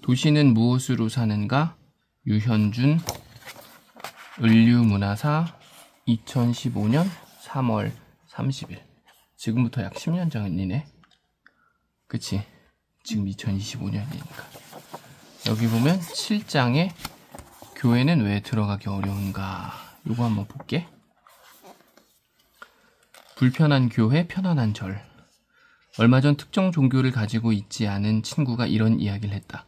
도시는 무엇으로 사는가? 유현준, 을류문화사, 2015년 3월 30일. 지금부터 약 10년 전이네. 그치? 지금 2025년이니까. 여기 보면 7장에 교회는 왜 들어가기 어려운가? 요거 한번 볼게. 불편한 교회, 편안한 절. 얼마 전 특정 종교를 가지고 있지 않은 친구가 이런 이야기를 했다.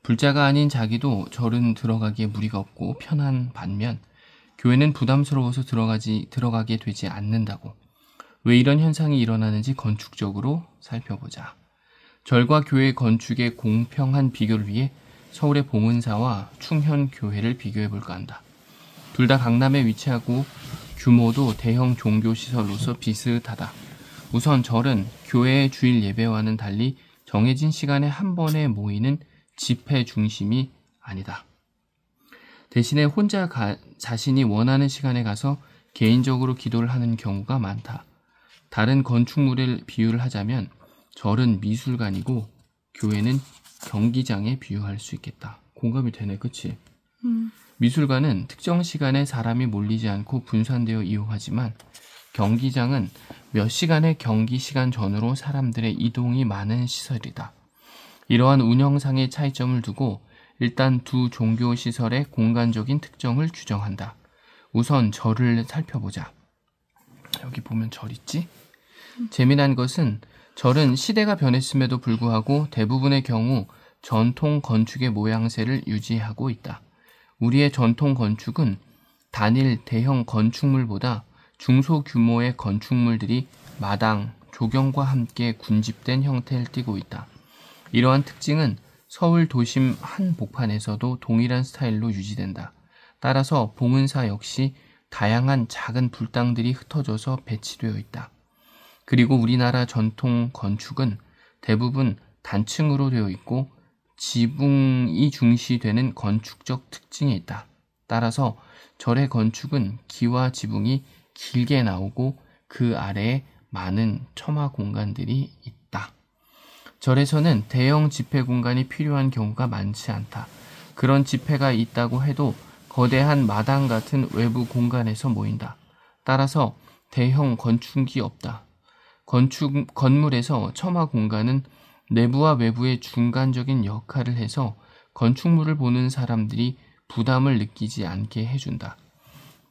불자가 아닌 자기도 절은 들어가기에 무리가 없고 편한 반면 교회는 부담스러워서 들어가게 되지 않는다고. 왜 이런 현상이 일어나는지 건축적으로 살펴보자. 절과 교회 건축의 공평한 비교를 위해 서울의 봉은사와 충현교회를 비교해볼까 한다. 둘 다 강남에 위치하고 규모도 대형 종교시설로서 비슷하다. 우선 절은 교회의 주일 예배와는 달리 정해진 시간에 한 번에 모이는 집회 중심이 아니다. 대신에 혼자 자신이 원하는 시간에 가서 개인적으로 기도를 하는 경우가 많다. 다른 건축물을 비유를 하자면 절은 미술관이고 교회는 경기장에 비유할 수 있겠다. 공감이 되네, 그치? 미술관은 특정 시간에 사람이 몰리지 않고 분산되어 이용하지만 경기장은 몇 시간의 경기 시간 전후로 사람들의 이동이 많은 시설이다. 이러한 운영상의 차이점을 두고 일단 두 종교 시설의 공간적인 특정을 규정한다. 우선 절을 살펴보자. 여기 보면 절 있지? 재미난 것은 절은 시대가 변했음에도 불구하고 대부분의 경우 전통 건축의 모양새를 유지하고 있다. 우리의 전통 건축은 단일 대형 건축물보다 중소규모의 건축물들이 마당, 조경과 함께 군집된 형태를 띠고 있다. 이러한 특징은 서울 도심 한복판에서도 동일한 스타일로 유지된다. 따라서 봉은사 역시 다양한 작은 불당들이 흩어져서 배치되어 있다. 그리고 우리나라 전통 건축은 대부분 단층으로 되어 있고 지붕이 중시되는 건축적 특징이 있다. 따라서 절의 건축은 기와 지붕이 길게 나오고 그 아래에 많은 처마 공간들이 있다. 절에서는 대형 집회 공간이 필요한 경우가 많지 않다. 그런 집회가 있다고 해도 거대한 마당 같은 외부 공간에서 모인다. 따라서 대형 건축이 없다. 건물에서 처마 공간은 내부와 외부의 중간적인 역할을 해서 건축물을 보는 사람들이 부담을 느끼지 않게 해준다.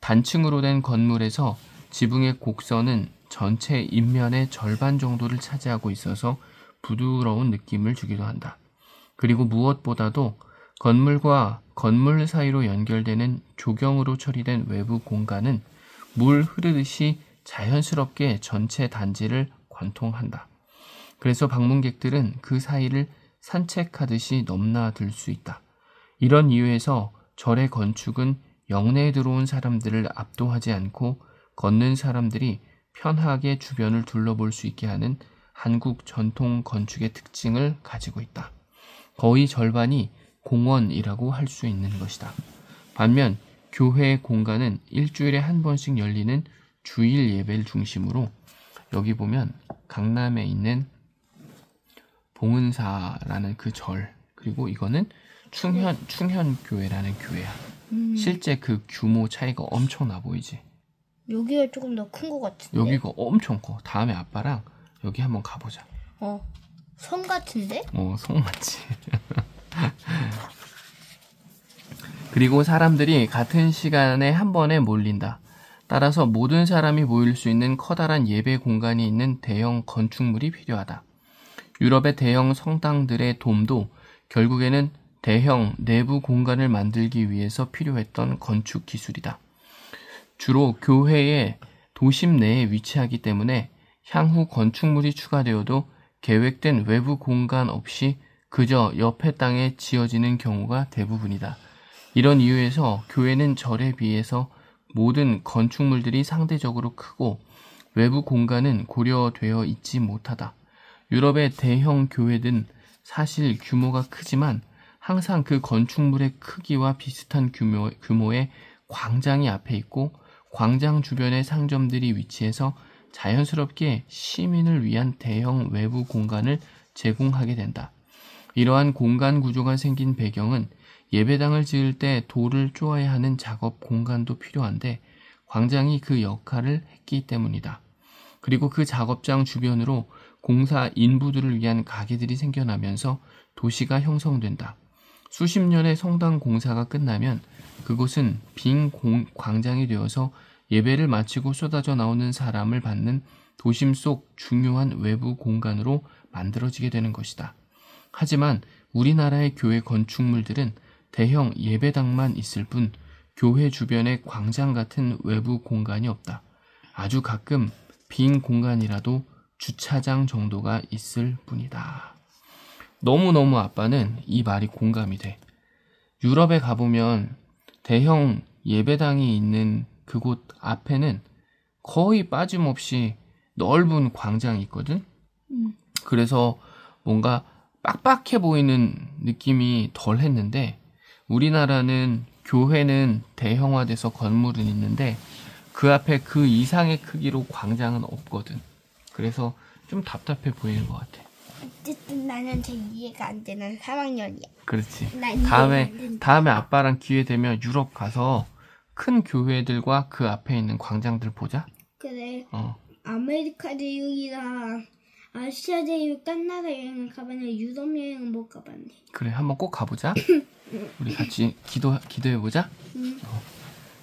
단층으로 된 건물에서 지붕의 곡선은 전체 인면의 절반 정도를 차지하고 있어서 부드러운 느낌을 주기도 한다. 그리고 무엇보다도 건물과 건물 사이로 연결되는 조경으로 처리된 외부 공간은 물 흐르듯이 자연스럽게 전체 단지를 관통한다. 그래서 방문객들은 그 사이를 산책하듯이 넘나들 수 있다. 이런 이유에서 절의 건축은 영내에 들어온 사람들을 압도하지 않고 걷는 사람들이 편하게 주변을 둘러볼 수 있게 하는 한국 전통 건축의 특징을 가지고 있다. 거의 절반이 공원이라고 할 수 있는 것이다. 반면 교회의 공간은 일주일에 한 번씩 열리는 주일 예배를 중심으로 여기 보면 강남에 있는 봉은사라는 그 절, 그리고 이거는 충현교회라는 교회야. 실제 그 규모 차이가 엄청나 보이지? 여기가 조금 더 큰 것 같은데? 여기가 엄청 커. 다음에 아빠랑 여기 한번 가보자. 성 같은데? 성 맞지. 그리고 사람들이 같은 시간에 한 번에 몰린다. 따라서 모든 사람이 모일 수 있는 커다란 예배 공간이 있는 대형 건축물이 필요하다. 유럽의 대형 성당들의 돔도 결국에는 대형 내부 공간을 만들기 위해서 필요했던 건축 기술이다. 주로 교회의 도심 내에 위치하기 때문에 향후 건축물이 추가되어도 계획된 외부 공간 없이 그저 옆에 땅에 지어지는 경우가 대부분이다. 이런 이유에서 교회는 절에 비해서 모든 건축물들이 상대적으로 크고 외부 공간은 고려되어 있지 못하다. 유럽의 대형 교회는 사실 규모가 크지만 항상 그 건축물의 크기와 비슷한 규모의 광장이 앞에 있고 광장 주변에 상점들이 위치해서 자연스럽게 시민을 위한 대형 외부 공간을 제공하게 된다. 이러한 공간 구조가 생긴 배경은 예배당을 지을 때 돌을 쪼아야 하는 작업 공간도 필요한데 광장이 그 역할을 했기 때문이다. 그리고 그 작업장 주변으로 공사 인부들을 위한 가게들이 생겨나면서 도시가 형성된다. 수십 년의 성당 공사가 끝나면 그곳은 빈 광장이 되어서 예배를 마치고 쏟아져 나오는 사람을 받는 도심 속 중요한 외부 공간으로 만들어지게 되는 것이다. 하지만 우리나라의 교회 건축물들은 대형 예배당만 있을 뿐 교회 주변에 광장 같은 외부 공간이 없다. 아주 가끔 빈 공간이라도 주차장 정도가 있을 뿐이다. 너무너무 아빠는 이 말이 공감이 돼. 유럽에 가보면 대형 예배당이 있는 그곳 앞에는 거의 빠짐없이 넓은 광장이 있거든. 그래서 뭔가 빡빡해 보이는 느낌이 덜 했는데 우리나라는 교회는 대형화돼서 건물은 있는데 그 앞에 그 이상의 크기로 광장은 없거든. 그래서 좀 답답해 보이는 것 같아. 어쨌든 나는 제 이해가 안 되는 3학년이야. 그렇지. 난 이해가 안 된다. 다음에 아빠랑 기회 되면 유럽 가서 큰 교회들과 그 앞에 있는 광장들 보자. 그래. 어. 아메리카 대륙이랑 아시아 대륙 딴 나라 여행은 가봤는데 유럽 여행은 못 가봤네. 그래, 한번 꼭 가보자. 우리 같이 기도해보자. 응.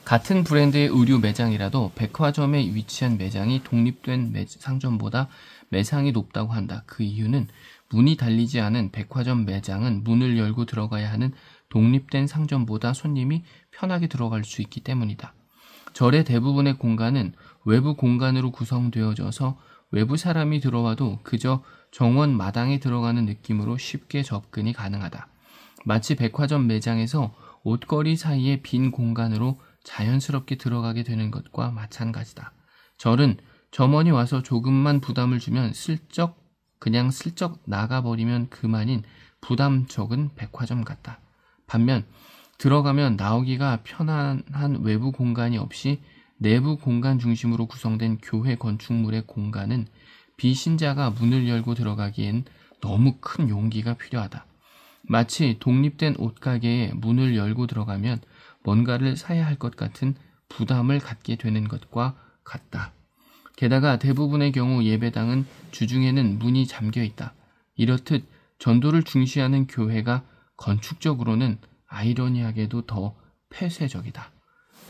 같은 브랜드의 의류 매장이라도 백화점에 위치한 매장이 독립된 상점보다 매상이 높다고 한다. 그 이유는 문이 달리지 않은 백화점 매장은 문을 열고 들어가야 하는 독립된 상점보다 손님이 편하게 들어갈 수 있기 때문이다. 절의 대부분의 공간은 외부 공간으로 구성되어져서 외부 사람이 들어와도 그저 정원 마당에 들어가는 느낌으로 쉽게 접근이 가능하다. 마치 백화점 매장에서 옷걸이 사이의 빈 공간으로 자연스럽게 들어가게 되는 것과 마찬가지다. 절은 점원이 와서 조금만 부담을 주면 그냥 슬쩍 나가버리면 그만인 부담 적은 백화점 같다. 반면 들어가면 나오기가 편안한 외부 공간이 없이 내부 공간 중심으로 구성된 교회 건축물의 공간은 비신자가 문을 열고 들어가기엔 너무 큰 용기가 필요하다. 마치 독립된 옷가게에 문을 열고 들어가면 뭔가를 사야 할 것 같은 부담을 갖게 되는 것과 같다. 게다가 대부분의 경우 예배당은 주중에는 문이 잠겨 있다. 이렇듯 전도를 중시하는 교회가 건축적으로는 아이러니하게도 더 폐쇄적이다.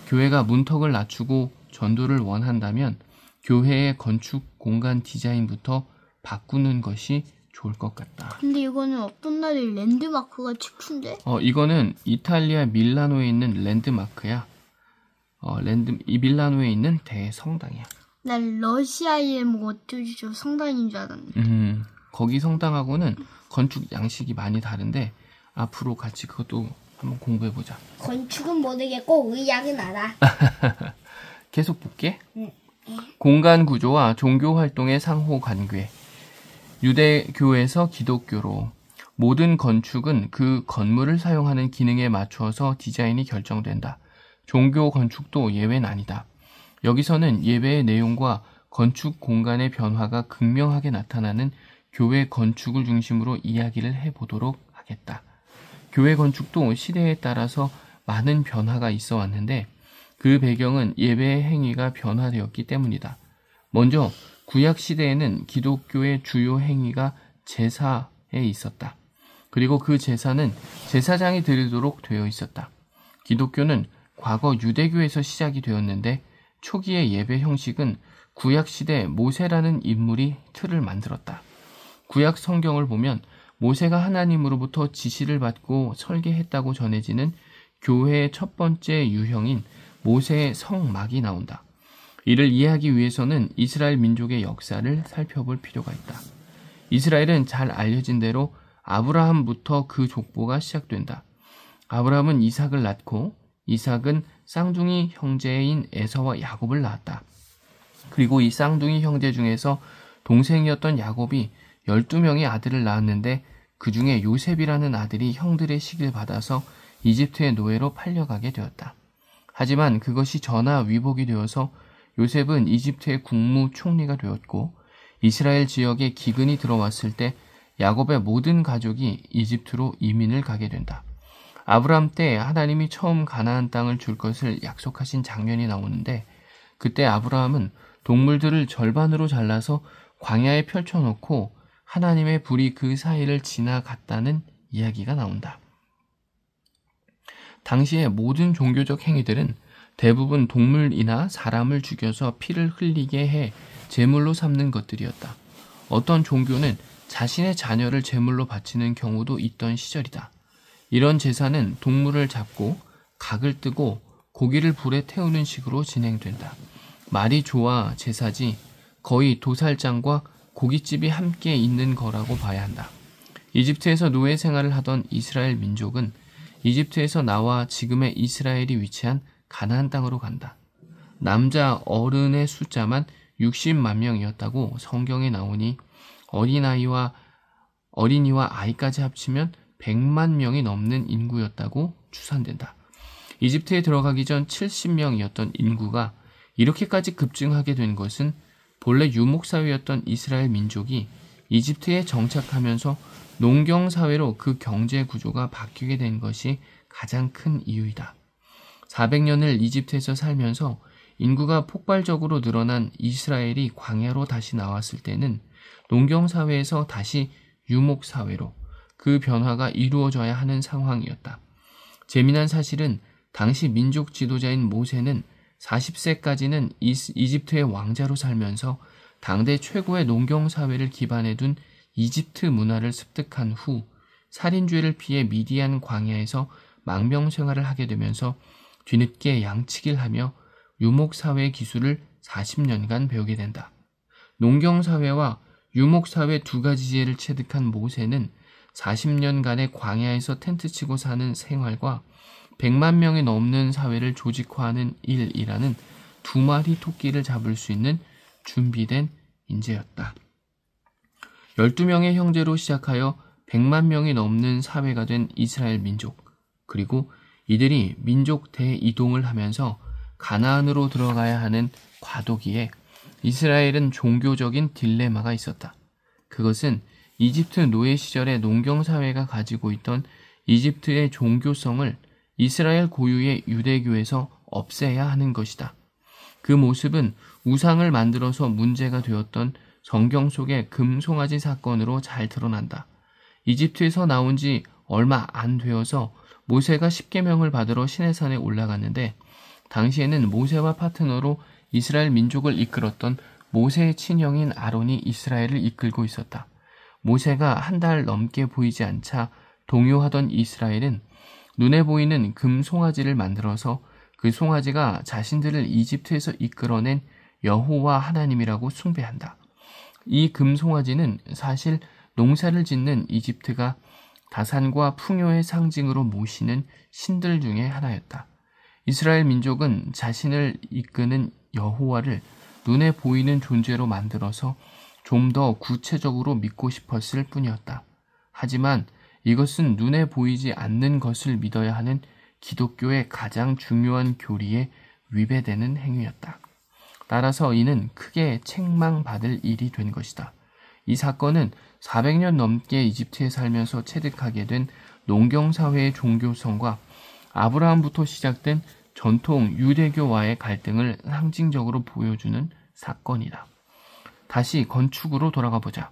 교회가 문턱을 낮추고 전도를 원한다면 교회의 건축 공간 디자인부터 바꾸는 것이 좋을 것 같다. 근데 이거는 어떤 나라의 랜드마크가 치크인데? 이거는 이탈리아 밀라노에 있는 랜드마크야. 이 밀라노에 있는 대성당이야. 난 러시아의 뭐 어쩌지 저 성당인 줄 알았네. 거기 성당하고는 건축 양식이 많이 다른데 앞으로 같이 그것도 한번 공부해보자. 건축은 모르겠고 의학은 알아. 계속 볼게. 응. 공간 구조와 종교 활동의 상호 관계. 유대교에서 기독교로 모든 건축은 그 건물을 사용하는 기능에 맞추어서 디자인이 결정된다. 종교 건축도 예외는 아니다. 여기서는 예배의 내용과 건축 공간의 변화가 극명하게 나타나는 교회 건축을 중심으로 이야기를 해보도록 하겠다. 교회 건축도 시대에 따라서 많은 변화가 있어 왔는데 그 배경은 예배의 행위가 변화되었기 때문이다. 먼저 구약 시대에는 기독교의 주요 행위가 제사에 있었다. 그리고 그 제사는 제사장이 드리도록 되어 있었다. 기독교는 과거 유대교에서 시작이 되었는데 초기의 예배 형식은 구약 시대 모세라는 인물이 틀을 만들었다. 구약 성경을 보면 모세가 하나님으로부터 지시를 받고 설계했다고 전해지는 교회의 첫 번째 유형인 모세의 성막이 나온다. 이를 이해하기 위해서는 이스라엘 민족의 역사를 살펴볼 필요가 있다. 이스라엘은 잘 알려진 대로 아브라함부터 그 족보가 시작된다. 아브라함은 이삭을 낳고 이삭은 쌍둥이 형제인 에서와 야곱을 낳았다. 그리고 이 쌍둥이 형제 중에서 동생이었던 야곱이 12명의 아들을 낳았는데 그 중에 요셉이라는 아들이 형들의 시기를 받아서 이집트의 노예로 팔려가게 되었다. 하지만 그것이 전하 위복이 되어서 요셉은 이집트의 국무총리가 되었고 이스라엘 지역에 기근이 들어왔을 때 야곱의 모든 가족이 이집트로 이민을 가게 된다. 아브라함 때 하나님이 처음 가나안 땅을 줄 것을 약속하신 장면이 나오는데, 그때 아브라함은 동물들을 절반으로 잘라서 광야에 펼쳐놓고 하나님의 불이 그 사이를 지나갔다는 이야기가 나온다. 당시의 모든 종교적 행위들은 대부분 동물이나 사람을 죽여서 피를 흘리게 해 제물로 삼는 것들이었다. 어떤 종교는 자신의 자녀를 제물로 바치는 경우도 있던 시절이다. 이런 제사는 동물을 잡고 각을 뜨고 고기를 불에 태우는 식으로 진행된다. 말이 좋아 제사지 거의 도살장과 고깃집이 함께 있는 거라고 봐야 한다. 이집트에서 노예 생활을 하던 이스라엘 민족은 이집트에서 나와 지금의 이스라엘이 위치한 가나안 땅으로 간다. 남자 어른의 숫자만 60만 명이었다고 성경에 나오니 어린이와 아이까지 합치면 100만 명이 넘는 인구였다고 추산된다. 이집트에 들어가기 전 70명이었던 인구가 이렇게까지 급증하게 된 것은 본래 유목사회였던 이스라엘 민족이 이집트에 정착하면서 농경사회로 그 경제 구조가 바뀌게 된 것이 가장 큰 이유이다. 400년을 이집트에서 살면서 인구가 폭발적으로 늘어난 이스라엘이 광야로 다시 나왔을 때는 농경사회에서 다시 유목사회로 그 변화가 이루어져야 하는 상황이었다. 재미난 사실은 당시 민족 지도자인 모세는 40세까지는 이집트의 왕자로 살면서 당대 최고의 농경사회를 기반해 둔 이집트 문화를 습득한 후 살인죄를 피해 미디안 광야에서 망명생활을 하게 되면서 뒤늦게 양치기를 하며 유목사회 기술을 40년간 배우게 된다. 농경사회와 유목사회 두 가지 지혜를 체득한 모세는 40년간의 광야에서 텐트 치고 사는 생활과 100만 명이 넘는 사회를 조직화하는 일이라는 두 마리 토끼를 잡을 수 있는 준비된 인재였다. 12명의 형제로 시작하여 100만 명이 넘는 사회가 된 이스라엘 민족, 그리고 이들이 민족 대이동을 하면서 가나안으로 들어가야 하는 과도기에 이스라엘은 종교적인 딜레마가 있었다. 그것은 이집트 노예 시절의 농경사회가 가지고 있던 이집트의 종교성을 이스라엘 고유의 유대교에서 없애야 하는 것이다. 그 모습은 우상을 만들어서 문제가 되었던 성경 속의 금송아지 사건으로 잘 드러난다. 이집트에서 나온 지 얼마 안 되어서 모세가 십계명을 받으러 시내산에 올라갔는데, 당시에는 모세와 파트너로 이스라엘 민족을 이끌었던 모세의 친형인 아론이 이스라엘을 이끌고 있었다. 모세가 한 달 넘게 보이지 않자 동요하던 이스라엘은 눈에 보이는 금 송아지를 만들어서 그 송아지가 자신들을 이집트에서 이끌어낸 여호와 하나님이라고 숭배한다. 이 금 송아지는 사실 농사를 짓는 이집트가 다산과 풍요의 상징으로 모시는 신들 중에 하나였다. 이스라엘 민족은 자신을 이끄는 여호와를 눈에 보이는 존재로 만들어서 좀 더 구체적으로 믿고 싶었을 뿐이었다. 하지만 이것은 눈에 보이지 않는 것을 믿어야 하는 기독교의 가장 중요한 교리에 위배되는 행위였다. 따라서 이는 크게 책망받을 일이 된 것이다. 이 사건은 400년 넘게 이집트에 살면서 체득하게 된 농경사회의 종교성과 아브라함부터 시작된 전통 유대교와의 갈등을 상징적으로 보여주는 사건이다. 다시 건축으로 돌아가 보자.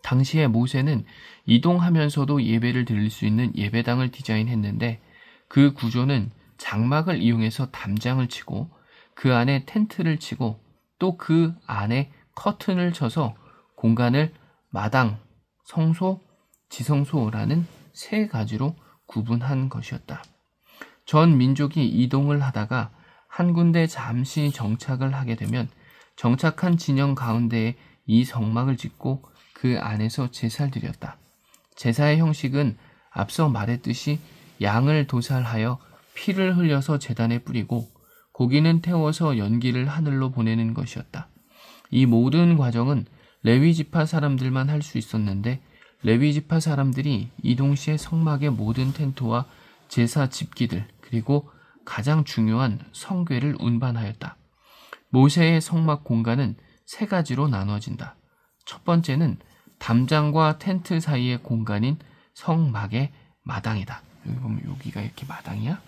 당시에 모세는 이동하면서도 예배를 드릴 수 있는 예배당을 디자인했는데, 그 구조는 장막을 이용해서 담장을 치고 그 안에 텐트를 치고 또 그 안에 커튼을 쳐서 공간을 마당, 성소, 지성소라는 세 가지로 구분한 것이었다. 전 민족이 이동을 하다가 한 군데 잠시 정착을 하게 되면 정착한 진영 가운데에 이 성막을 짓고 그 안에서 제사를 드렸다. 제사의 형식은 앞서 말했듯이 양을 도살하여 피를 흘려서 제단에 뿌리고 고기는 태워서 연기를 하늘로 보내는 것이었다. 이 모든 과정은 레위 지파 사람들만 할 수 있었는데, 레위 지파 사람들이 이 동시에 성막의 모든 텐트와 제사 집기들, 그리고 가장 중요한 성궤를 운반하였다. 모세의 성막 공간은 세 가지로 나눠진다. 첫 번째는 담장과 텐트 사이의 공간인 성막의 마당이다. 여기 보면 여기가 이렇게 마당이야?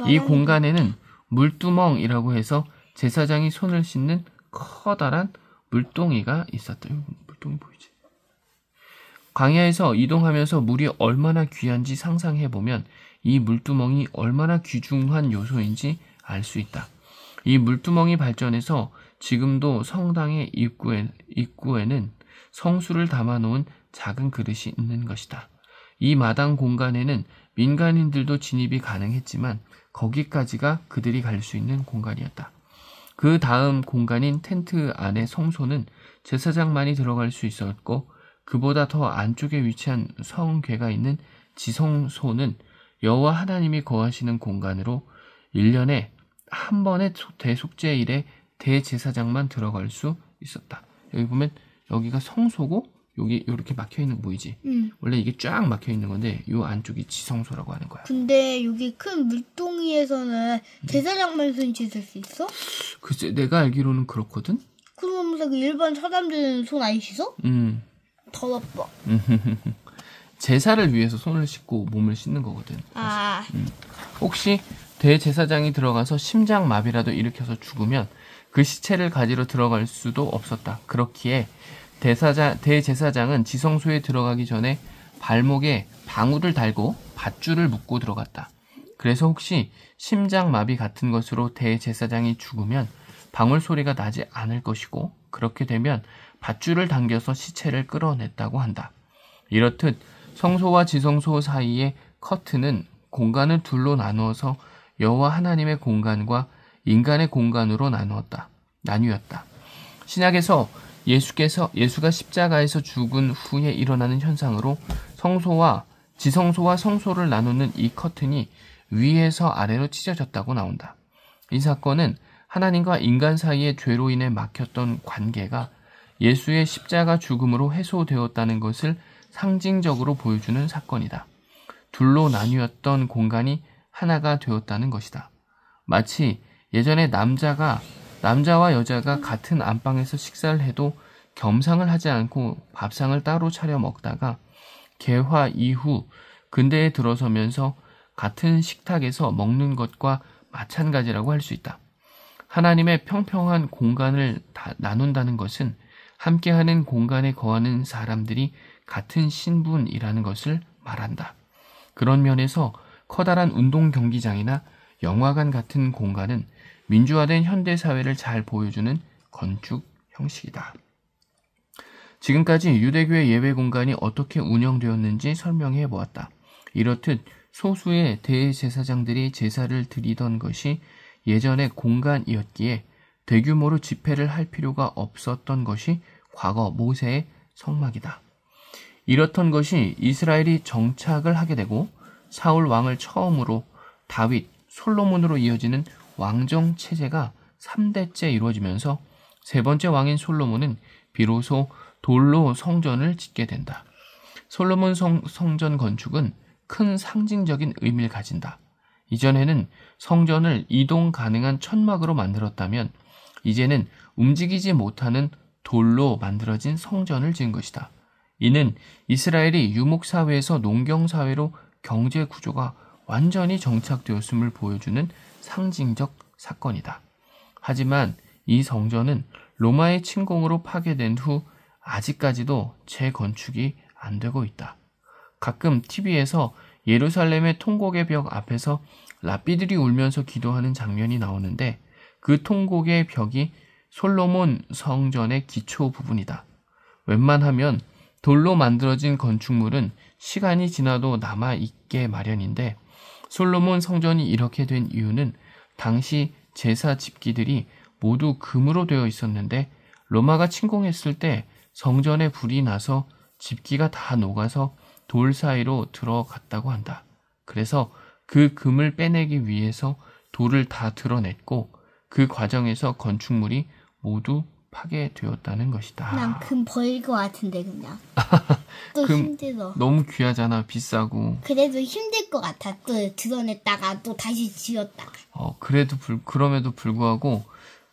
이 공간에는 물두멍이라고 해서 제사장이 손을 씻는 커다란 물동이가 있었다. 여기 물동이 보이지? 광야에서 이동하면서 물이 얼마나 귀한지 상상해보면 이 물두멍이 얼마나 귀중한 요소인지 알 수 있다. 이 물두멍이 발전해서 지금도 성당의 입구에는 성수를 담아놓은 작은 그릇이 있는 것이다. 이 마당 공간에는 민간인들도 진입이 가능했지만 거기까지가 그들이 갈 수 있는 공간이었다. 그 다음 공간인 텐트 안의 성소는 제사장만이 들어갈 수 있었고 그보다 더 안쪽에 위치한 성궤가 있는 지성소는 여호와 하나님이 거하시는 공간으로 1년에 한 번의 대속죄일에 대제사장만 들어갈 수 있었다. 여기 보면 여기가 성소고 여기 이렇게 막혀 있는 거 보이지? 원래 이게 쫙 막혀 있는 건데 이 안쪽이 지성소라고 하는 거야. 근데 여기 큰 물동이에서는 제사장만 손 씻을 수 있어? 글쎄 내가 알기로는 그렇거든. 그러면서 그 일반 사람들은 손 안 씻어? 더럽다. 제사를 위해서 손을 씻고 몸을 씻는 거거든. 아. 혹시 대제사장이 들어가서 심장마비라도 일으켜서 죽으면 그 시체를 가지러 들어갈 수도 없었다. 그렇기에 대제사장은 지성소에 들어가기 전에 발목에 방울을 달고 밧줄을 묶고 들어갔다. 그래서 혹시 심장마비 같은 것으로 대제사장이 죽으면 방울 소리가 나지 않을 것이고 그렇게 되면 밧줄을 당겨서 시체를 끌어냈다고 한다. 이렇듯 성소와 지성소 사이의 커튼은 공간을 둘로 나누어서 여호와 하나님의 공간과 인간의 공간으로 나뉘었다. 신약에서 예수가 십자가에서 죽은 후에 일어나는 현상으로 지성소와 성소를 나누는 이 커튼이 위에서 아래로 찢어졌다고 나온다. 이 사건은 하나님과 인간 사이의 죄로 인해 막혔던 관계가 예수의 십자가 죽음으로 해소되었다는 것을 상징적으로 보여주는 사건이다. 둘로 나뉘었던 공간이 하나가 되었다는 것이다. 마치 예전에 남자와 여자가 같은 안방에서 식사를 해도 겸상을 하지 않고 밥상을 따로 차려 먹다가 개화 이후 근대에 들어서면서 같은 식탁에서 먹는 것과 마찬가지라고 할 수 있다. 하나님의 평평한 공간을 나눈다는 것은 함께하는 공간에 거하는 사람들이 같은 신분이라는 것을 말한다. 그런 면에서 커다란 운동 경기장이나 영화관 같은 공간은 민주화된 현대사회를 잘 보여주는 건축 형식이다. 지금까지 유대교의 예배 공간이 어떻게 운영되었는지 설명해 보았다. 이렇듯 소수의 대제사장들이 제사를 드리던 것이 예전의 공간이었기에 대규모로 집회를 할 필요가 없었던 것이 과거 모세의 성막이다. 이렇던 것이 이스라엘이 정착을 하게 되고 사울 왕을 처음으로 다윗, 솔로몬으로 이어지는 왕정 체제가 3대째 이루어지면서 세 번째 왕인 솔로몬은 비로소 돌로 성전을 짓게 된다. 솔로몬 성전 건축은 큰 상징적인 의미를 가진다. 이전에는 성전을 이동 가능한 천막으로 만들었다면 이제는 움직이지 못하는 돌로 만들어진 성전을 지은 것이다. 이는 이스라엘이 유목사회에서 농경사회로 경제 구조가 완전히 정착되었음을 보여주는 상징적 사건이다. 하지만 이 성전은 로마의 침공으로 파괴된 후 아직까지도 재건축이 안 되고 있다. 가끔 TV에서 예루살렘의 통곡의 벽 앞에서 랍비들이 울면서 기도하는 장면이 나오는데 그 통곡의 벽이 솔로몬 성전의 기초 부분이다. 웬만하면 돌로 만들어진 건축물은 시간이 지나도 남아있게 마련인데 솔로몬 성전이 이렇게 된 이유는 당시 제사 집기들이 모두 금으로 되어 있었는데 로마가 침공했을 때 성전에 불이 나서 집기가 다 녹아서 돌 사이로 들어갔다고 한다. 그래서 그 금을 빼내기 위해서 돌을 다 드러냈고 그 과정에서 건축물이 모두 파괴되었다는 것이다. 난 금 버릴 것 같은데 그냥. 또 힘들어. 너무 귀하잖아. 비싸고. 그래도 힘들 것 같아. 또 드러냈다가 또 다시 지었다가. 그럼에도 불구하고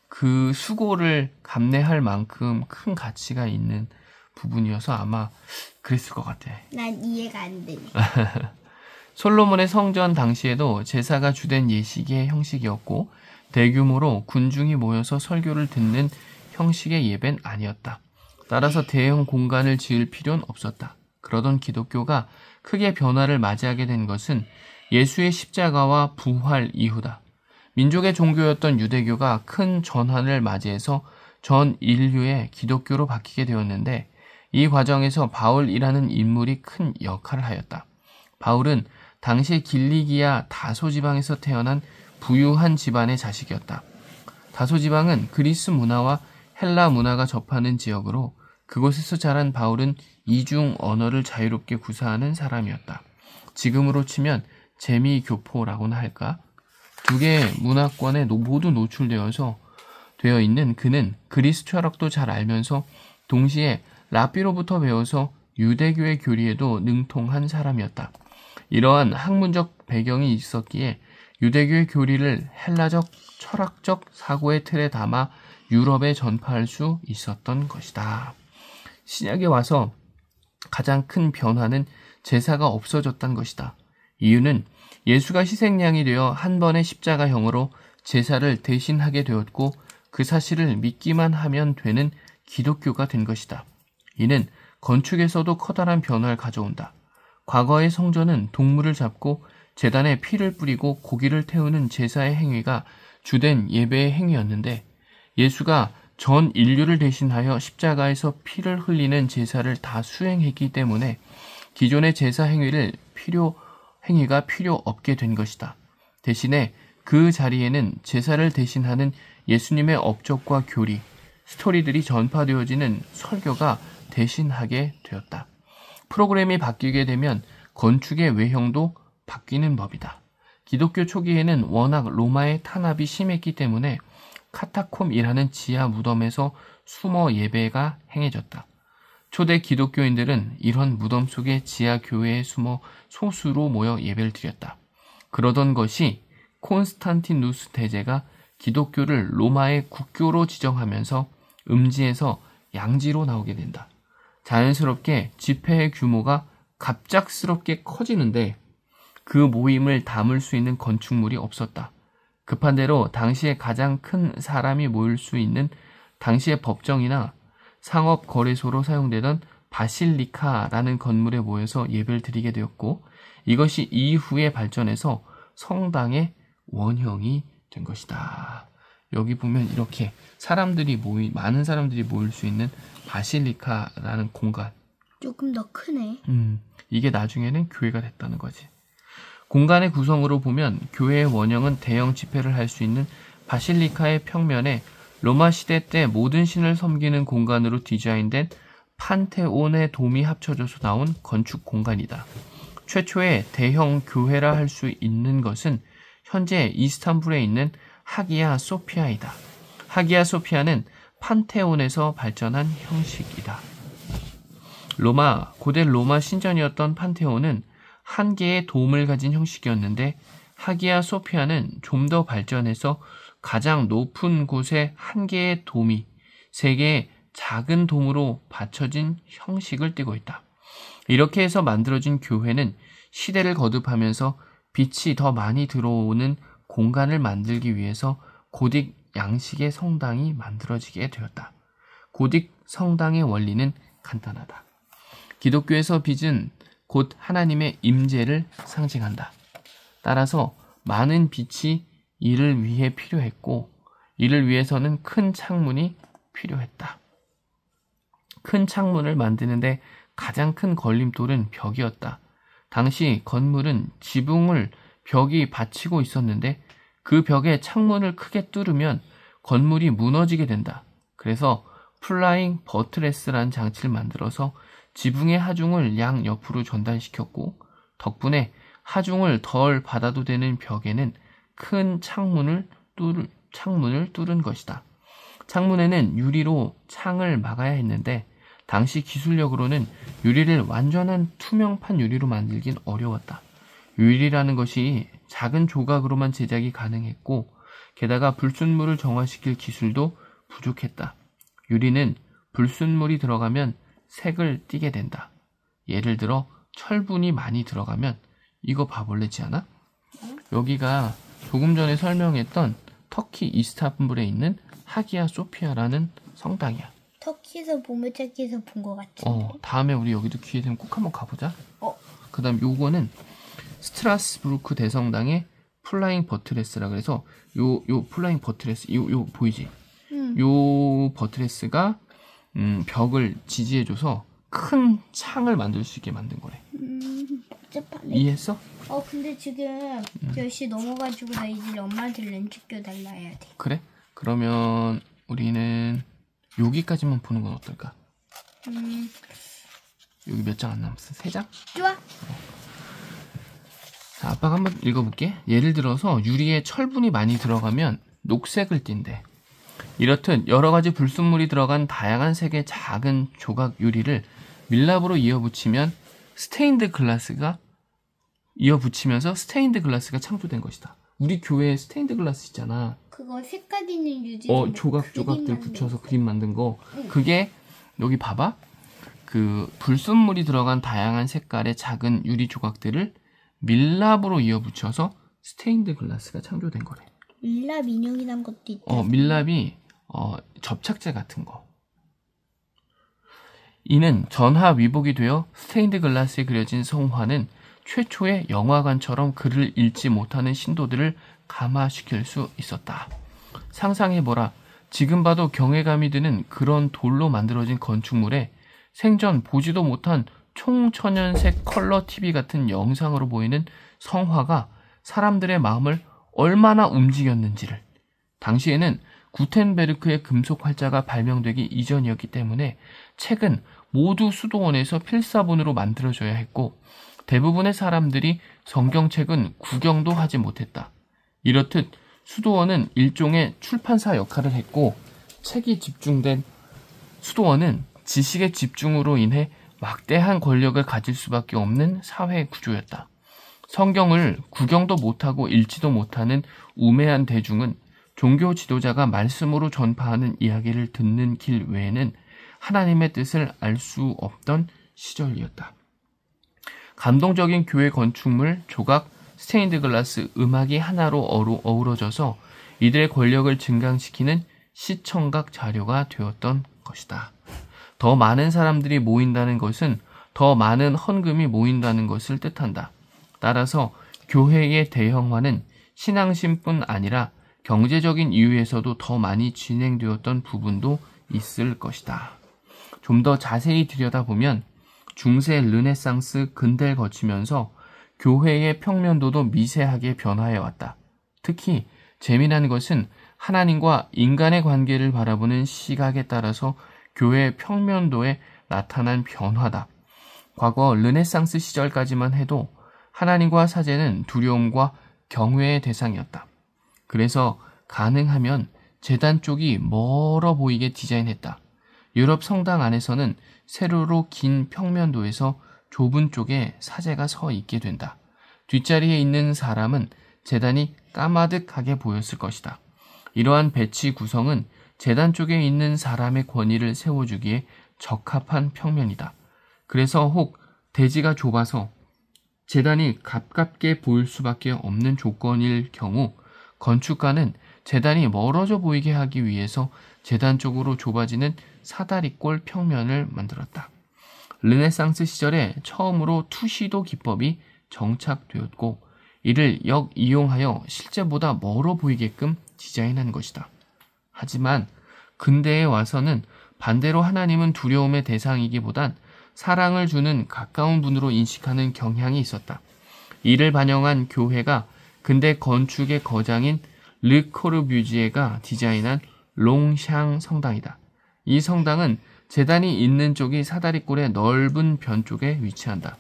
그 수고를 감내할 만큼 큰 가치가 있는 부분이어서 아마 그랬을 것 같아. 난 이해가 안 되네. 솔로몬의 성전 당시에도 제사가 주된 예식의 형식이었고 대규모로 군중이 모여서 설교를 듣는 형식의 예배는 아니었다. 따라서 대형 공간을 지을 필요는 없었다. 그러던 기독교가 크게 변화를 맞이하게 된 것은 예수의 십자가와 부활 이후다. 민족의 종교였던 유대교가 큰 전환을 맞이해서 전 인류의 기독교로 바뀌게 되었는데 이 과정에서 바울이라는 인물이 큰 역할을 하였다. 바울은 당시 길리기아 다소 지방에서 태어난 부유한 집안의 자식이었다. 다소 지방은 그리스 문화와 헬라 문화가 접하는 지역으로 그곳에서 자란 바울은 이중 언어를 자유롭게 구사하는 사람이었다. 지금으로 치면 재미교포라고나 할까? 두 개의 문화권에 모두 노출되어 있는 그는 그리스 철학도 잘 알면서 동시에 랍비로부터 배워서 유대교의 교리에도 능통한 사람이었다. 이러한 학문적 배경이 있었기에 유대교의 교리를 헬라적 철학적 사고의 틀에 담아 유럽에 전파할 수 있었던 것이다. 신약에 와서 가장 큰 변화는 제사가 없어졌다는 것이다. 이유는 예수가 희생양이 되어 한 번의 십자가형으로 제사를 대신하게 되었고 그 사실을 믿기만 하면 되는 기독교가 된 것이다. 이는 건축에서도 커다란 변화를 가져온다. 과거의 성전은 동물을 잡고 제단에 피를 뿌리고 고기를 태우는 제사의 행위가 주된 예배의 행위였는데 예수가 전 인류를 대신하여 십자가에서 피를 흘리는 제사를 다 수행했기 때문에 기존의 제사 행위가 필요 없게 된 것이다. 대신에 그 자리에는 제사를 대신하는 예수님의 업적과 교리, 스토리들이 전파되어지는 설교가 대신하게 되었다. 프로그램이 바뀌게 되면 건축의 외형도 바뀌는 법이다. 기독교 초기에는 워낙 로마의 탄압이 심했기 때문에 카타콤이라는 지하 무덤에서 숨어 예배가 행해졌다. 초대 기독교인들은 이런 무덤 속의 지하 교회에 숨어 소수로 모여 예배를 드렸다. 그러던 것이 콘스탄티누스 대제가 기독교를 로마의 국교로 지정하면서 음지에서 양지로 나오게 된다. 자연스럽게 집회의 규모가 갑작스럽게 커지는데 그 모임을 담을 수 있는 건축물이 없었다. 급한 대로 당시에 가장 큰 사람이 모일 수 있는 당시의 법정이나 상업거래소로 사용되던 바실리카라는 건물에 모여서 예배를 드리게 되었고 이것이 이후에 발전해서 성당의 원형이 된 것이다. 여기 보면 이렇게 많은 사람들이 모일 수 있는 바실리카라는 공간. 조금 더 크네. 이게 나중에는 교회가 됐다는 거지. 공간의 구성으로 보면 교회의 원형은 대형 집회를 할 수 있는 바실리카의 평면에 로마 시대 때 모든 신을 섬기는 공간으로 디자인된 판테온의 돔이 합쳐져서 나온 건축 공간이다. 최초의 대형 교회라 할 수 있는 것은 현재 이스탄불에 있는 하기야 소피아이다. 하기야 소피아는 판테온에서 발전한 형식이다. 고대 로마 신전이었던 판테온은 한 개의 돔을 가진 형식이었는데 하기야 소피아는 좀 더 발전해서 가장 높은 곳에 한 개의 돔이 세 개의 작은 돔으로 받쳐진 형식을 띠고 있다. 이렇게 해서 만들어진 교회는 시대를 거듭하면서 빛이 더 많이 들어오는 공간을 만들기 위해서 고딕 양식의 성당이 만들어지게 되었다. 고딕 성당의 원리는 간단하다. 기독교에서 빛은 곧 하나님의 임재를 상징한다. 따라서 많은 빛이 이를 위해 필요했고 이를 위해서는 큰 창문이 필요했다. 큰 창문을 만드는데 가장 큰 걸림돌은 벽이었다. 당시 건물은 지붕을 벽이 받치고 있었는데 그 벽에 창문을 크게 뚫으면 건물이 무너지게 된다. 그래서 플라잉 버트레스라는 장치를 만들어서 지붕의 하중을 양 옆으로 전달시켰고 덕분에 하중을 덜 받아도 되는 벽에는 큰 창문을 뚫은 것이다. 창문에는 유리로 창을 막아야 했는데 당시 기술력으로는 유리를 완전한 투명판 유리로 만들긴 어려웠다. 유리라는 것이 작은 조각으로만 제작이 가능했고 게다가 불순물을 정화시킬 기술도 부족했다. 유리는 불순물이 들어가면 색을 띠게 된다. 예를 들어 철분이 많이 들어가면 이거 봐볼래지 않아? 여기가 조금 전에 설명했던 터키 이스탄불에 있는 하기야 소피아라는 성당이야. 터키에서 보물찾기에서 본 것 같은데. 다음에 우리 여기도 기회 되면 꼭 한번 가보자. 그 다음 요거는 스트라스부르크 대성당의 플라잉 버트레스라 그래서 요 플라잉 버트레스 요 보이지? 요 버트레스가 벽을 지지해줘서 큰 창을 만들 수 있게 만든 거래. 복잡하네. 이해했어? 근데 지금 10시 넘어가지고 나 이제 엄마한테 렌즈 껴달라 해야 돼. 그래? 그러면 우리는 여기까지만 보는 건 어떨까? 여기 몇 장 안 남았어? 3장? 좋아. 자, 아빠가 한번 읽어볼게. 예를 들어서 유리에 철분이 많이 들어가면 녹색을 띈대. 이렇듯 여러 가지 불순물이 들어간 다양한 색의 작은 조각 유리를 밀랍으로 이어붙이면서 스테인드 글라스가 창조된 것이다. 우리 교회에 스테인드 글라스 있잖아. 그거 색깔 있는 유리. 조각들 붙여서 그림 만든 거. 그게 여기 봐봐. 그 불순물이 들어간 다양한 색깔의 작은 유리 조각들을 밀랍으로 이어붙여서 스테인드 글라스가 창조된 거래. 밀랍 인형이란 것도 있다. 밀랍이 접착제 같은 거. 이는 전화 위복이 되어 스테인드 글라스에 그려진 성화는 최초의 영화관처럼 글을 읽지 못하는 신도들을 감화시킬 수 있었다. 상상해보라. 지금 봐도 경외감이 드는 그런 돌로 만들어진 건축물에 생전 보지도 못한 총천연색 컬러 TV 같은 영상으로 보이는 성화가 사람들의 마음을 얼마나 움직였는지를. 당시에는 구텐베르크의 금속 활자가 발명되기 이전이었기 때문에 책은 모두 수도원에서 필사본으로 만들어져야 했고 대부분의 사람들이 성경책은 구경도 하지 못했다. 이렇듯 수도원은 일종의 출판사 역할을 했고 책이 집중된 수도원은 지식의 집중으로 인해 막대한 권력을 가질 수밖에 없는 사회 구조였다. 성경을 구경도 못하고 읽지도 못하는 우매한 대중은 종교 지도자가 말씀으로 전파하는 이야기를 듣는 길 외에는 하나님의 뜻을 알 수 없던 시절이었다. 감동적인 교회 건축물, 조각, 스테인드 글라스, 음악이 하나로 어우러져서 이들의 권력을 증강시키는 시청각 자료가 되었던 것이다. 더 많은 사람들이 모인다는 것은 더 많은 헌금이 모인다는 것을 뜻한다. 따라서 교회의 대형화는 신앙심뿐 아니라 경제적인 이유에서도 더 많이 진행되었던 부분도 있을 것이다. 좀 더 자세히 들여다보면 중세 르네상스 근대를 거치면서 교회의 평면도도 미세하게 변화해왔다. 특히 재미난 것은 하나님과 인간의 관계를 바라보는 시각에 따라서 교회의 평면도에 나타난 변화다. 과거 르네상스 시절까지만 해도 하나님과 사제는 두려움과 경외의 대상이었다. 그래서 가능하면 제단 쪽이 멀어 보이게 디자인했다. 유럽 성당 안에서는 세로로 긴 평면도에서 좁은 쪽에 사제가 서 있게 된다. 뒷자리에 있는 사람은 제단이 까마득하게 보였을 것이다. 이러한 배치 구성은 제단 쪽에 있는 사람의 권위를 세워주기에 적합한 평면이다. 그래서 혹 대지가 좁아서 제단이 가깝게 보일 수밖에 없는 조건일 경우 건축가는 제단이 멀어져 보이게 하기 위해서 제단 쪽으로 좁아지는 사다리꼴 평면을 만들었다. 르네상스 시절에 처음으로 투시도 기법이 정착되었고 이를 역이용하여 실제보다 멀어 보이게끔 디자인한 것이다. 하지만 근대에 와서는 반대로 하나님은 두려움의 대상이기보단 사랑을 주는 가까운 분으로 인식하는 경향이 있었다. 이를 반영한 교회가 근대 건축의 거장인 르 코르뷰지에가 디자인한 롱샹 성당이다. 이 성당은 제단이 있는 쪽이 사다리꼴의 넓은 변 쪽에 위치한다.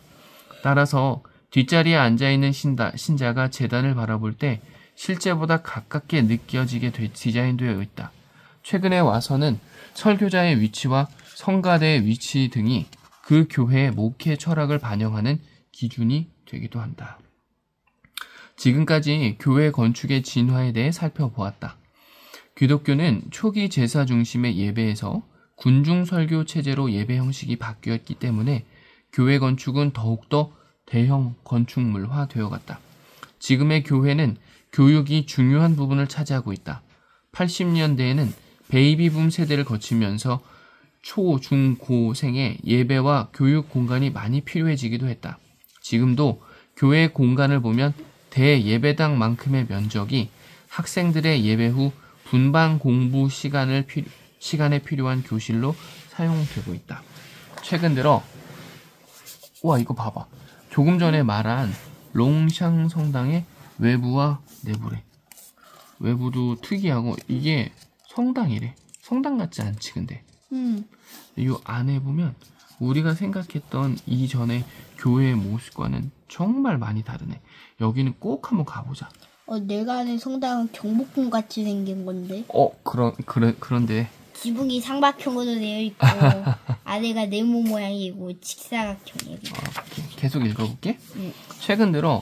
따라서 뒷자리에 앉아있는 신자가 제단을 바라볼 때 실제보다 가깝게 느껴지게 디자인되어 있다. 최근에 와서는 설교자의 위치와 성가대의 위치 등이 그 교회의 목회 철학을 반영하는 기준이 되기도 한다. 지금까지 교회 건축의 진화에 대해 살펴보았다. 기독교는 초기 제사 중심의 예배에서 군중 설교 체제로 예배 형식이 바뀌었기 때문에 교회 건축은 더욱더 대형 건축물화 되어갔다. 지금의 교회는 교육이 중요한 부분을 차지하고 있다. 80년대에는 베이비붐 세대를 거치면서 초, 중, 고생의 예배와 교육 공간이 많이 필요해지기도 했다. 지금도 교회 공간을 보면 대예배당만큼의 면적이 학생들의 예배 후 분반 공부 시간에 필요한 교실로 사용되고 있다. 최근 들어 와 이거 봐봐. 조금 전에 말한 롱샹 성당의 외부와 내부래. 외부도 특이하고 이게 성당이래. 성당 같지 않지 근데. 이 안에 보면 우리가 생각했던 이전의 교회의 모습과는 정말 많이 다르네. 여기는 꼭 한번 가보자. 내가 아는 성당은 경복궁 같이 생긴 건데. 그런데 지붕이 삼각형으로 되어 있고 아래가 네모 모양이고 직사각형이고. 계속 읽어볼게. 응. 최근 들어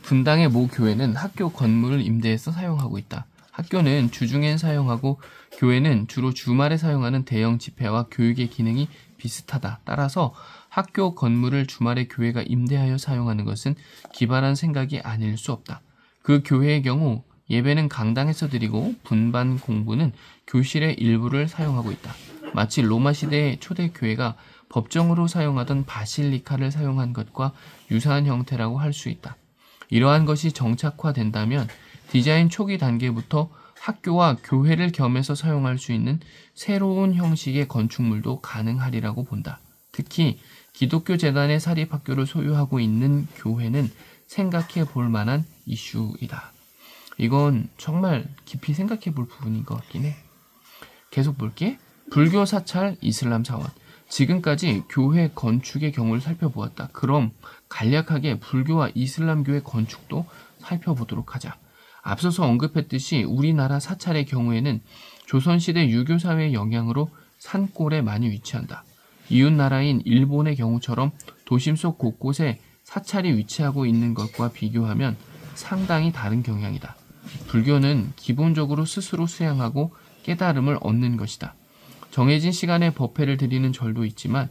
분당의 모 교회는 학교 건물을 임대해서 사용하고 있다. 학교는 주중엔 사용하고 교회는 주로 주말에 사용하는 대형 집회와 교육의 기능이 비슷하다. 따라서 학교 건물을 주말에 교회가 임대하여 사용하는 것은 기발한 생각이 아닐 수 없다. 그 교회의 경우 예배는 강당에서 드리고 분반 공부는 교실의 일부를 사용하고 있다. 마치 로마 시대의 초대 교회가 법정으로 사용하던 바실리카를 사용한 것과 유사한 형태라고 할 수 있다. 이러한 것이 정착화된다면 디자인 초기 단계부터 학교와 교회를 겸해서 사용할 수 있는 새로운 형식의 건축물도 가능하리라고 본다. 특히 기독교 재단의 사립학교를 소유하고 있는 교회는 생각해 볼 만한 이슈이다. 이건 정말 깊이 생각해 볼 부분인 것 같긴 해. 계속 볼게. 불교 사찰, 이슬람 사원. 지금까지 교회 건축의 경우를 살펴보았다. 그럼 간략하게 불교와 이슬람교의 건축도 살펴보도록 하자. 앞서서 언급했듯이 우리나라 사찰의 경우에는 조선시대 유교사회의 영향으로 산골에 많이 위치한다. 이웃나라인 일본의 경우처럼 도심 속 곳곳에 사찰이 위치하고 있는 것과 비교하면 상당히 다른 경향이다. 불교는 기본적으로 스스로 수양하고 깨달음을 얻는 것이다. 정해진 시간에 법회를 드리는 절도 있지만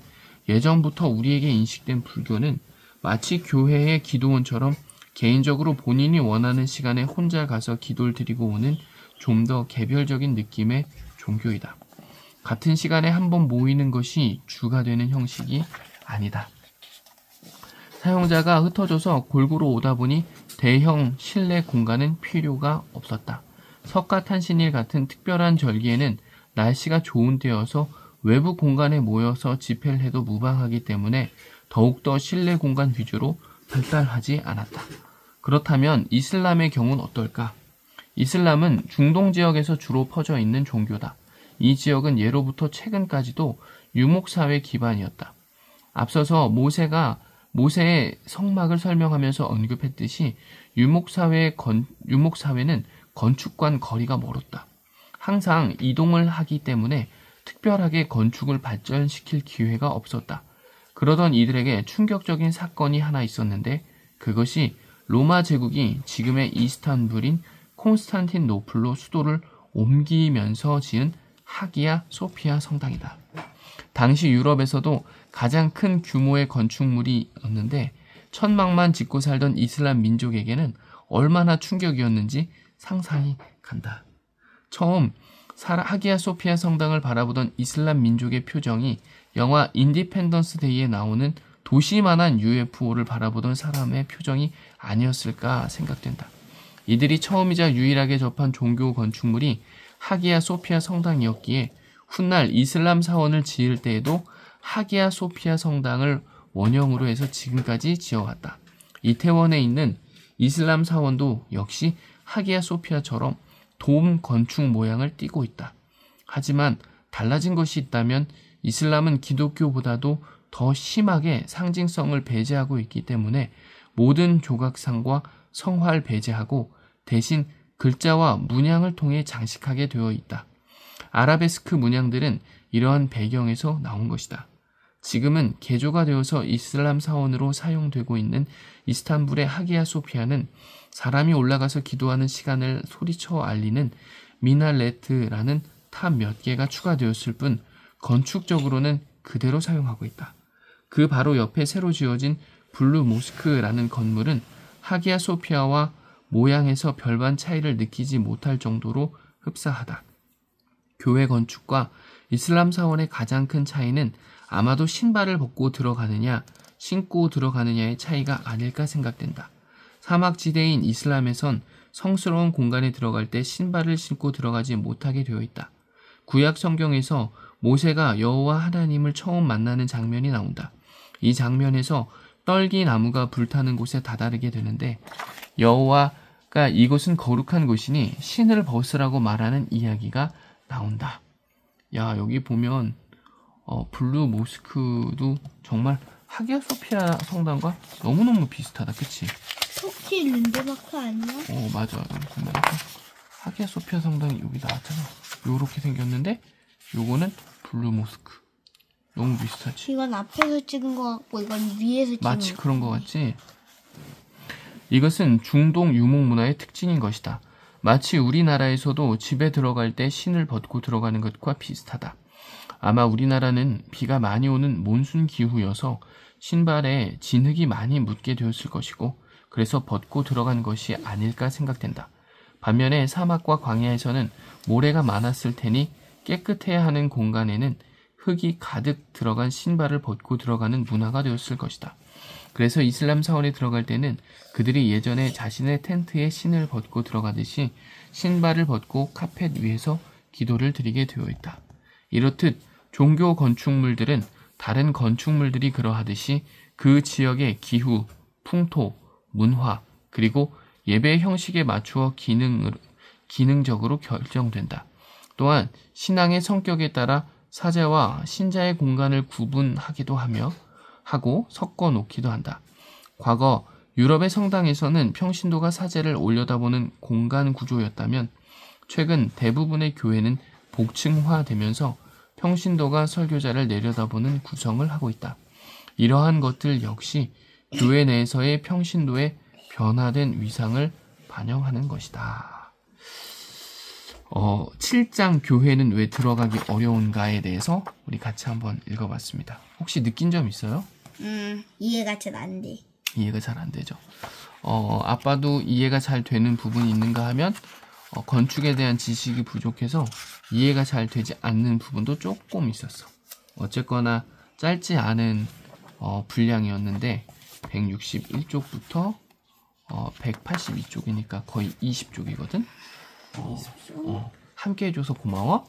예전부터 우리에게 인식된 불교는 마치 교회의 기도원처럼 개인적으로 본인이 원하는 시간에 혼자 가서 기도를 드리고 오는 좀 더 개별적인 느낌의 종교이다. 같은 시간에 한 번 모이는 것이 주가 되는 형식이 아니다. 사용자가 흩어져서 골고루 오다 보니 대형 실내 공간은 필요가 없었다. 석가탄신일 같은 특별한 절기에는 날씨가 좋은 때여서 외부 공간에 모여서 집회를 해도 무방하기 때문에 더욱더 실내 공간 위주로 발달하지 않았다. 그렇다면 이슬람의 경우는 어떨까? 이슬람은 중동 지역에서 주로 퍼져 있는 종교다. 이 지역은 예로부터 최근까지도 유목사회 기반이었다. 앞서서 모세의 성막을 설명하면서 언급했듯이 유목사회는 건축과는 거리가 멀었다. 항상 이동을 하기 때문에 특별하게 건축을 발전시킬 기회가 없었다. 그러던 이들에게 충격적인 사건이 하나 있었는데 그것이 로마 제국이 지금의 이스탄불인 콘스탄틴노플로 수도를 옮기면서 지은 하기야 소피아 성당이다. 당시 유럽에서도 가장 큰 규모의 건축물이었는데 천막만 짓고 살던 이슬람 민족에게는 얼마나 충격이었는지 상상이 간다. 처음 하기야 소피아 성당을 바라보던 이슬람 민족의 표정이 영화 인디펜던스 데이에 나오는 도시만한 UFO를 바라보던 사람의 표정이 아니었을까 생각된다. 이들이 처음이자 유일하게 접한 종교 건축물이 하기야 소피아 성당이었기에 훗날 이슬람 사원을 지을 때에도 하기야 소피아 성당을 원형으로 해서 지금까지 지어왔다. 이태원에 있는 이슬람 사원도 역시 하기야 소피아처럼 돔 건축 모양을 띠고 있다. 하지만 달라진 것이 있다면 이슬람은 기독교보다도 더 심하게 상징성을 배제하고 있기 때문에 모든 조각상과 성화를 배제하고 대신 글자와 문양을 통해 장식하게 되어 있다. 아라베스크 문양들은 이러한 배경에서 나온 것이다. 지금은 개조가 되어서 이슬람 사원으로 사용되고 있는 이스탄불의 하기야 소피아는 사람이 올라가서 기도하는 시간을 소리쳐 알리는 미날레트라는 탑 몇 개가 추가되었을 뿐 건축적으로는 그대로 사용하고 있다. 그 바로 옆에 새로 지어진 블루 모스크라는 건물은 하기야 소피아와 모양에서 별반 차이를 느끼지 못할 정도로 흡사하다. 교회 건축과 이슬람 사원의 가장 큰 차이는 아마도 신발을 벗고 들어가느냐, 신고 들어가느냐의 차이가 아닐까 생각된다. 사막지대인 이슬람에선 성스러운 공간에 들어갈 때 신발을 신고 들어가지 못하게 되어 있다. 구약 성경에서 모세가 여호와 하나님을 처음 만나는 장면이 나온다. 이 장면에서 떨기 나무가 불타는 곳에 다다르게 되는데 여호와가 이곳은 거룩한 곳이니 신을 벗으라고 말하는 이야기가 나온다. 야, 여기 보면 블루 모스크도 정말 하기야 소피아 성당과 너무너무 비슷하다. 그치? 혹시 랜드마크 아니야? 맞아. 여기 보면 하기야 소피아 성당이 여기 나왔잖아. 요렇게 생겼는데 요거는 블루 모스크. 너무 비슷하지? 이건 앞에서 찍은 것 같고 이건 위에서 찍은 마치 것 그런 것 같지? 이것은 중동 유목 문화의 특징인 것이다. 마치 우리나라에서도 집에 들어갈 때 신을 벗고 들어가는 것과 비슷하다. 아마 우리나라는 비가 많이 오는 몬순 기후여서 신발에 진흙이 많이 묻게 되었을 것이고 그래서 벗고 들어간 것이 아닐까 생각된다. 반면에 사막과 광야에서는 모래가 많았을 테니 깨끗해야 하는 공간에는 흙이 가득 들어간 신발을 벗고 들어가는 문화가 되었을 것이다. 그래서 이슬람 사원에 들어갈 때는 그들이 예전에 자신의 텐트에 신을 벗고 들어가듯이 신발을 벗고 카펫 위에서 기도를 드리게 되어 있다. 이렇듯 종교 건축물들은 다른 건축물들이 그러하듯이 그 지역의 기후, 풍토, 문화, 그리고 예배 형식에 맞추어 기능적으로 결정된다. 또한 신앙의 성격에 따라 사제와 신자의 공간을 구분하기도 하고 섞어 놓기도 한다. 과거 유럽의 성당에서는 평신도가 사제를 올려다보는 공간 구조였다면 최근 대부분의 교회는 복층화되면서 평신도가 설교자를 내려다보는 구성을 하고 있다. 이러한 것들 역시 교회 내에서의 평신도의 변화된 위상을 반영하는 것이다. 7장 교회는 왜 들어가기 어려운가에 대해서 우리 같이 한번 읽어봤습니다. 혹시 느낀 점 있어요? 이해가 잘 안 돼. 이해가 잘 안 되죠. 아빠도 이해가 잘 되는 부분이 있는가 하면 건축에 대한 지식이 부족해서 이해가 잘 되지 않는 부분도 조금 있었어. 어쨌거나 짧지 않은 분량이었는데 161쪽부터 182쪽이니까 거의 20쪽이거든. 함께 해줘서 고마워.